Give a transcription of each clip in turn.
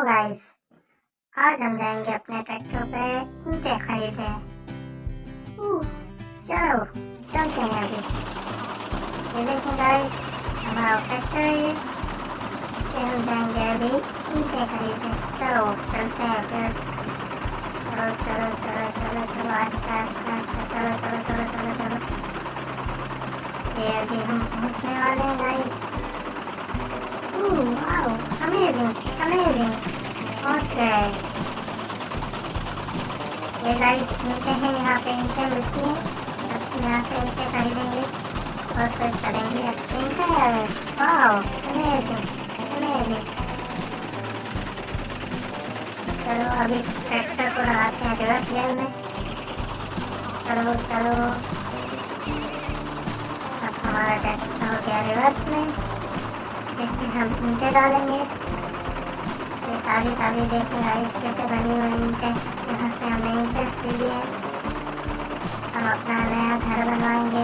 Hello guys, आज हम जाएंगे अपने ट्रैक्टर पे ईंटें खरीदने। चलो चलते हैं अभी। ये देखें गाइस, हमारा ट्रैक्टर है ये, इस पे हम जाएंगे अभी ईंटें खरीदने। चलो चलते हैं फिर। चलो चलो चलो चलो चलो आस्ते आस्ते आस्ते चलो चलो चलो चलो चलो। ये अभी हम पहुंचने वाले हैं गाइस। वाओ, अमेजिंग अमेजिंग, पहुंच गए। ये गाइस ईंटें हैं, यहाँ पे ईंटें मिलती हैं। अब हम यहाँ से ईंटें खरीदेंगे और फिर चलेंगे। ईंटें, वाओ अमेजिंग अमेजिंग। चलो अभी ट्रैक्टर को लगाते हैं रिवर्स गियर में। चलो चलो, अब हमारा ट्रैक्टर हो गया रिवर्स में। इसमें हम ईंटें डालेंगे। ये ताज़ी ताज़ी देखें गाइस कैसे बनी हुई ईंटें। यहाँ से हमने ईंटें खरीदी है। हम अपना नया घर बनवाएंगे।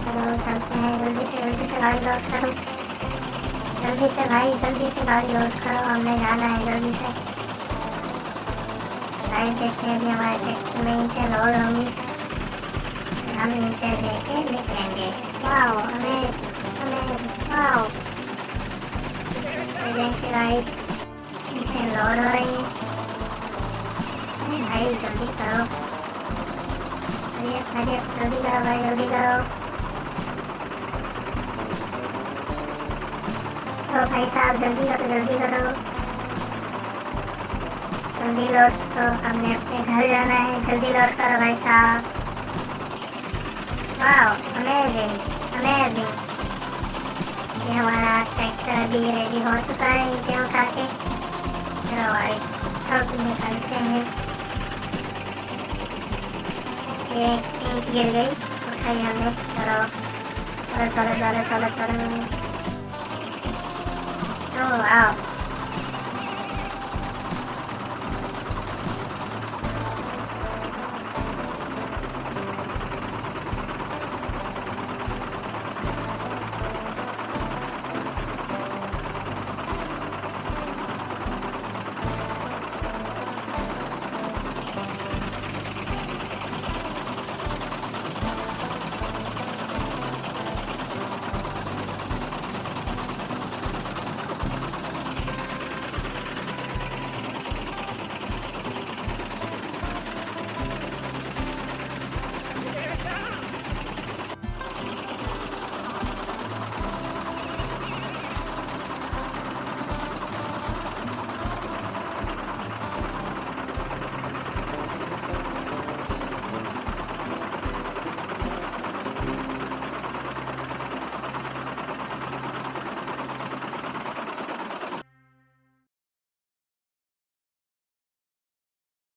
चलो चलते हैं, जल्दी से गाड़ी लोड करो। जल्दी से भाई, जल्दी से गाड़ी लोड करो, हमने जाना है जल्दी से। गाइस देखिए अभी हमारे ट्रैक्टर में ईंटें लोड होंगी, फिर हम ईंटें लेके निकलेंगे। Wow amazing amazing, wow. ये देखिए गाइस, ईंटें लोड हो रही हैं। अरे भाई जल्दी करो, अरे जल्दी करो भाई, जल्दी करो। तो भाई साहब जल्दी करो, जल्दी करो, जल्दी लोड करो, हमने अपने घर जाना है। जल्दी लोड करो भाई साहब। Wow amazing amazing. ये हमारा ट्रैक्टर अभी रेडी हो चुका है ईंटें उठा के। चलो गाइस अब निकलते हैं। ये ईंट गिर गई, उठाई हमने। चलो चलो चलो चलो चलो चलो। आओ